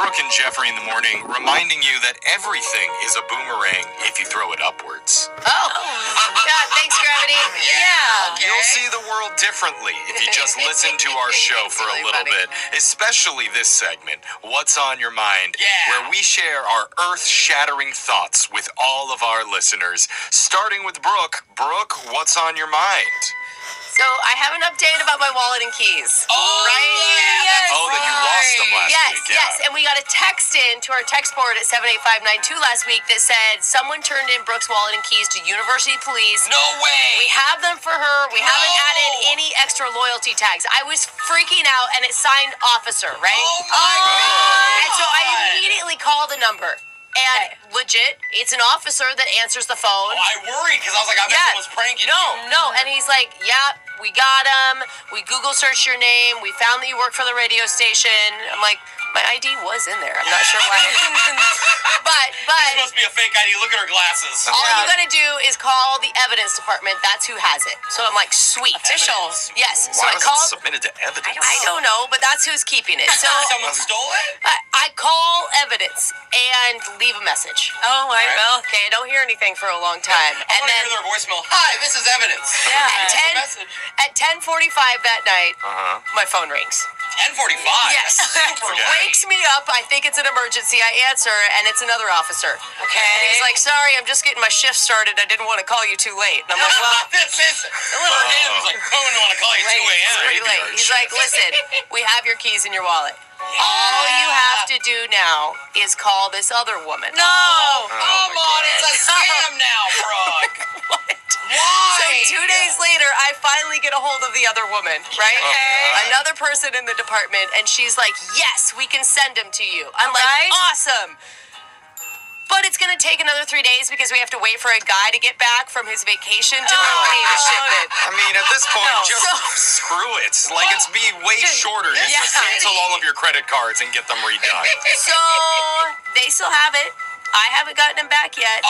Brooke and Jeffrey in the morning, reminding you that everything is a boomerang if you throw it upwards. Yeah, thanks, Gravity. Yeah. Okay. You'll see the world differently if you just listen to our show for a Really little funny. bit, especially this segment, What's on Your Mind, Yeah. where we share our earth-shattering thoughts with all of our listeners. Starting with Brooke. Brooke, what's on your mind? So I have an update about my wallet and keys. Oh, Right? yeah, that's Oh, that you lost them last Yes, week. yes. And we got a text in to our text board at 78592 last week that said someone turned in Brooke's wallet and keys to University Police. No way. We have them for her. We haven't No. added any extra loyalty tags. I was freaking out, and it signed officer, right? Oh my God. And so I immediately called the number. And legit, it's an officer that answers the phone. I worried because I was like, I bet Yeah. someone's pranking No. And he's like, yeah, we got him. We Google searched your name. We found that you work for the radio station. I'm like, my ID was in there. I'm not sure why. But This must be a fake ID. Look at her glasses. all you gotta do is call the evidence department. That's who has it. So I'm like, sweet. Official. Yes. So Why I was it called. submitted to evidence? I don't know, but that's who's keeping it. So Someone stole it? I call evidence and leave a message. Oh, I will. Okay, I don't hear anything for a long time. I And want to then hear their voicemail. Hi, this is evidence. at What's the 10 message? at 10:45 that night, my phone rings. 10:45. Yes. Super late. Wakes me up. I think it's an emergency. I answer, and it's another officer. Okay. And he's like, sorry, I'm just getting my shift started. I didn't want to call you too late. And I'm like, well, this is for him. He's like, I wouldn't want to call you 2 it's a.m. pretty late. He's like, listen, we have your keys in your wallet. All you have to do now is call this other woman. No. Come on, it's a scam now, Brooke. What? Why? So 2 days later, I finally get a hold of the other woman, right? Okay. Another person in the department, and she's like, yes, we can send him to you. I'm like, Alright. awesome. But it's going to take another 3 days because we have to wait for a guy to get back from his vacation to pay the shipment. I mean, at this point, No. just screw it. Like, it's be way shorter. You just Yeah. cancel all of your credit cards and get them redone. So they still have it. I haven't gotten him back yet.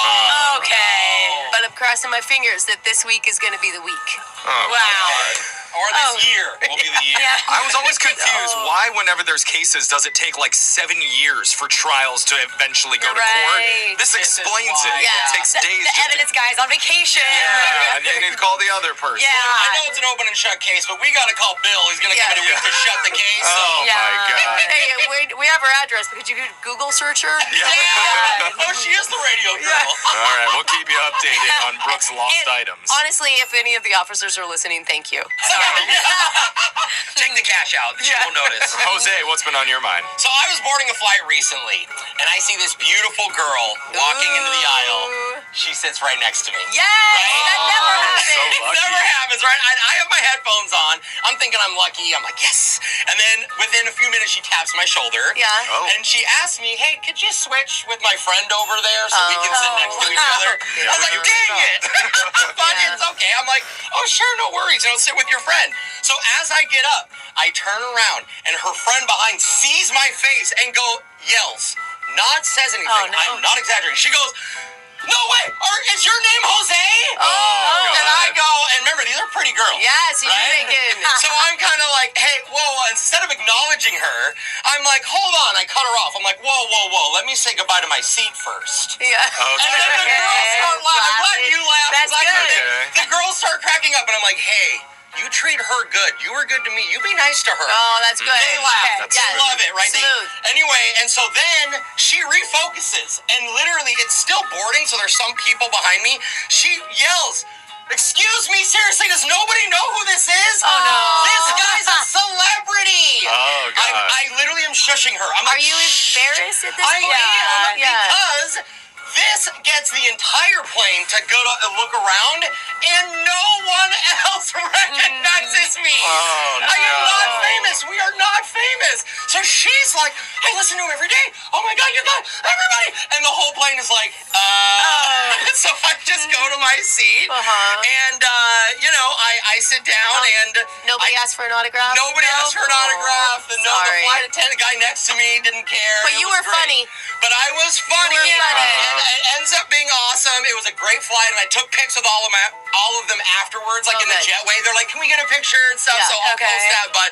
Okay. But I'm crossing my fingers that this week is going to be the week. Oh, Wow. Or this year will be the year. Yeah. I was always confused. Why, whenever there's cases, does it take like 7 years for trials to eventually go to Right. court? This explains it. why. Yeah. It takes days. The just evidence guy's on vacation. Yeah, and you need to call the other person. Yeah. I know it's an open and shut case, but we got to call Bill. He's going to Yeah. give it a week to shut the case. Oh Yeah. my god. Hey, we have her address, but could you Google search her? Yeah. Oh, she is the radio girl. All right, we'll keep you updated on Brooke's lost And items. honestly, if any of the officers are listening, thank you. Take the cash out. She won't notice. Jose, what's been on your mind? So I was boarding a flight recently, and I see this beautiful girl walking into the aisle. She sits right next to me. Yes, that never happens. So It lucky. never happens, right? I have my headphones on. I'm thinking I'm lucky. I'm like, yes. And then within a few minutes, she taps my shoulder. Yeah. Oh. And she asked me, hey, could you switch with my friend over there so we can sit next to each other? I was like, dang it. But Yeah. it's okay. I'm like, oh, sure, no worries. Sit with your friend. So as I get up, I turn around, and her friend behind sees my face and yells, not says anything. Oh, no. I'm not exaggerating. She goes, no way! Is your name Jose? Oh, And I go, and remember, these are pretty girls. Yes, you're Right? thinking. So I'm kind of like, hey, whoa, instead of acknowledging her, I'm like, hold on, I cut her off. I'm like, whoa, let me say goodbye to my seat first. Yeah. And then the girls start laughing. I'm glad you laughed. That's 'cause I heard good. it. The girls start cracking up, and I'm like, hey, you treat her good. You were good to me. You be nice to her. Oh, that's good. They laugh. That's Yes. smooth. Love it, right? Smooth. Anyway, and so then she refocuses, and literally, it's still boarding, so there's some people behind me. She yells, excuse me, seriously, does nobody know who this is? Oh, no. This guy's a celebrity. Oh, God. I literally am shushing her. I'm Are like, you "Shh." embarrassed at this I point? am, Yeah. because this gets the entire plane to go to look around, and no one else recognizes me. Oh, I am no. not famous. We are not famous. So she's like, I listen to him every day. Oh my God, you got everybody. And the whole plane is like, So I just go to my seat, and, I sit down, and Nobody asked for an autograph? nobody asked for an autograph. And the sorry. flight attendant guy next to me didn't care. But It you was were great. funny. But I was funny. were funny. And it ends up being awesome. It was a great flight, and I took pics with all of them afterwards, like Oh, in the good. jetway. They're like, can we get a picture and stuff? Yeah, So I'll okay. post that. But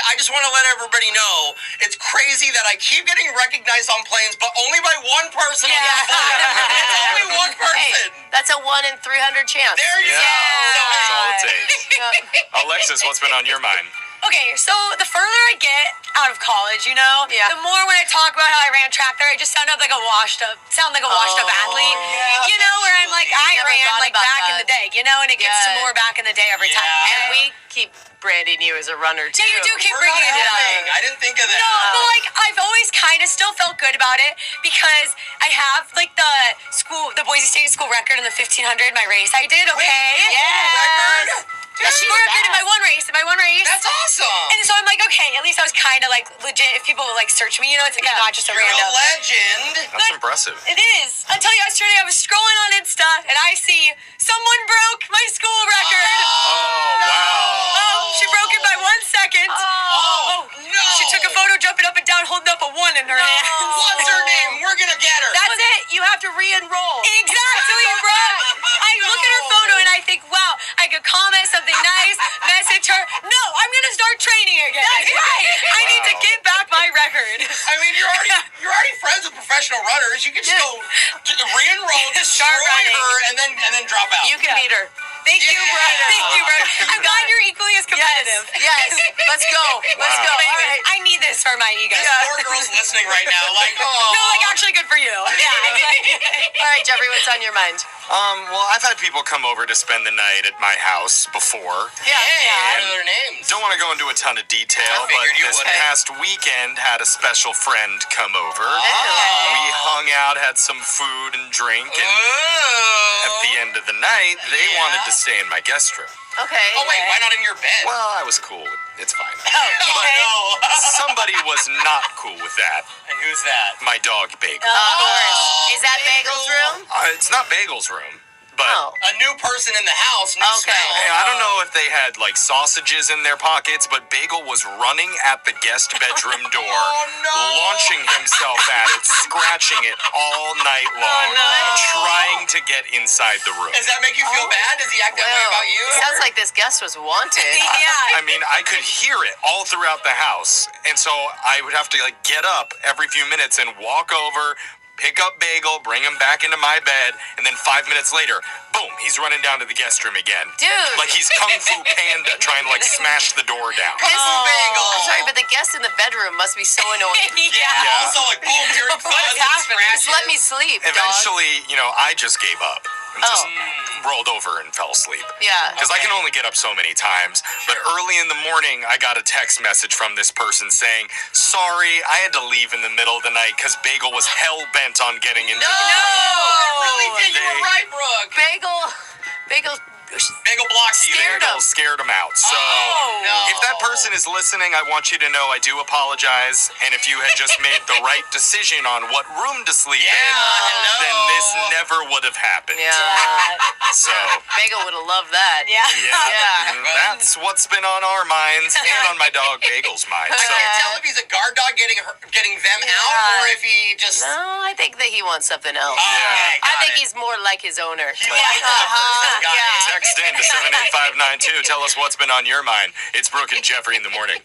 I just want to let everybody know know, it's crazy that I keep getting recognized on planes, but only by one person on that plane. It's only one Hey, person. that's a 1 in 300 chance. There you Yeah. go. That's all it So, takes. Alexis, what's been on your mind? Okay, so the further I get out of college, Yeah. the more when I talk about how I ran track there, I just sound like a washed up athlete. yeah, Where I'm like, I Never ran thought like about back in that. the day, and it gets to Yeah. more back in the day every time. Yeah. And we keep branding you as a runner, too. Yeah, you do keep we're bringing not it up. helping. I didn't think of that. No, but like I've always kind of still felt good about it because I have like the Boise State school record in the 1500, my race I did. Okay, you hold a record? the school record in my one race. That's awesome. And so I'm like, okay, at least I was kind of like legit. If people like search me, it's like not just a You're random. a legend. That's impressive. It is. Until yesterday, I was scrolling on Insta and I see someone broke my school record. Oh, wow. Oh, she broke it by 1 second. Oh, no. She took a photo jumping up and down, holding up a 1 in her hand. What's her name? We're gonna get her. That's it. You have to re-enroll. Exactly, bro. I look at her photo and I think, wow, I could comment something nice, message her. No, I'm gonna start training again. That's right. I need to Wow. get back my record. I mean, you're already friends with professional runners. You can just go re-enroll, destroy Start running. her, and then drop out. You can beat her. Thank you, bro. Yeah. Thank you, bro. I'm glad you're equally as competitive. Yes. Let's go. Let's go. But All anyways, right. I need this for my ego. This poor girl's listening right now, like, oh. No, like actually good for you. Yeah. All right, Jeffrey, what's on your mind? Well, I've had people come over to spend the night at my house before. Hey, what And are their names? Don't want to go into a ton of detail, I but figured you this wouldn't. past weekend had a special friend come over. Oh. We hung out, had some food and drink, and at the end of the night, they Yeah. wanted to stay in my guest room. Okay. Oh wait, why not in your bed? Well, I was cool. It's fine. Oh no. Somebody was not cool with that. And who's that? My dog, Bagel. Of course. Is that Bagel's room? It's not Bagel's room, but... Oh. A new person in the house, new Okay. smell. Hey, I don't know if they had like sausages in their pockets, but Bagel was running at the guest bedroom door, Oh, no. launching himself at it, scratching it all night long, trying to get inside the room. Does that make you feel bad? Does he act that way Well, about you? sounds like this guest was wanted. Yeah. I mean, I could hear it all throughout the house, and so I would have to like get up every few minutes and walk over, pick up Bagel, bring him back into my bed, and then 5 minutes later, boom, he's running down to the guest room again. Dude. Like he's Kung Fu Panda trying to like smash the door down. This Bagel. I'm sorry, but the guest in the bedroom must be so annoying. Yeah. Yeah. Also, like, boom, hearing fuzz and happening? scratches. Just let me sleep, dog. Eventually, I just gave up and just rolled over and fell asleep. Yeah. Because I can only get up so many times. But early in the morning, I got a text message from this person saying, sorry, I had to leave in the middle of the night because Bagel was hell-bent on getting into the room. I really did. You were They- right, Brooke. Bagel. Bagel blocked you. Scared Bagel him. scared him out. So no. if that person is listening, I want you to know I do apologize. And if you had just made the right decision on what room to sleep Yeah, in, hello. then this never would have happened. Yeah. So Bagel would have loved that. Yeah. yeah, Yeah. that's what's been on our minds and on my dog Bagel's mind. I So can't tell if he's a guard dog getting them out or if he just. No, I think that he wants something else. Okay, I got think it. he's more like his owner. He likes the person. Got it. text in to 78592. Tell us what's been on your mind. It's Brooke and Jeffrey in the morning.